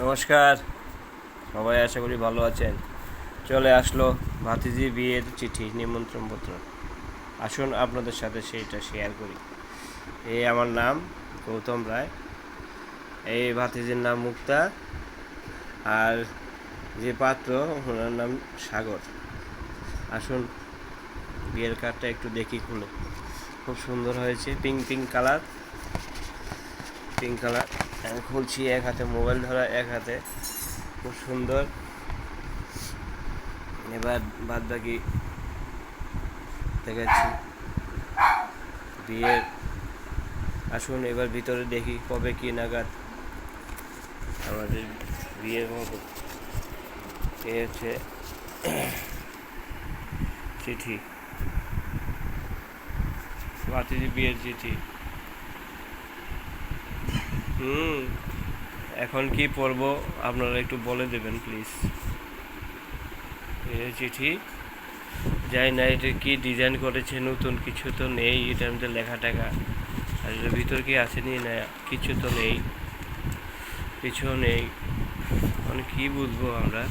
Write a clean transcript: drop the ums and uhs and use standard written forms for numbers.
নমস্কার, সবাই আশা করি ভালো আছেন। চলে আসলো ভাতিজি বিয়ের চিঠি নিমন্ত্রণপত্র। আসুন আপনাদের সাথে সেইটা শেয়ার করি। এই আমার নাম গৌতম রায়, এই ভাতিজির নাম মুক্তা, আর যে পাত্র ওনার নাম সাগর। আসুন বিয়ের কার্ডটা একটু দেখি খুলে। খুব সুন্দর হয়েছে, পিঙ্ক কালার। আমি খুলছি, এক হাতে মোবাইল ধরা, এক হাতে। খুব সুন্দর। এবার বাদ বাকি দেখাচ্ছি বিয়ের। আসুন এবার ভিতরে দেখি কবে কি নাগাদ আমাদের বিয়ের মতো। এ হচ্ছে চিঠি, ভাতিজি বিয়ের চিঠি। এখন কি পড়বো আপনারা একটু বলে দেবেন প্লিজ। এই চিঠি, যাই না এটা কি ডিজাইন করেছে, নতুন কিছু তো নেই এটার মধ্যে লেখা টাকা। আর এটার ভিতর কি আসেনি না, কিছু তো নেই, কিছু নেই, মানে কি বুঝবো আমরা।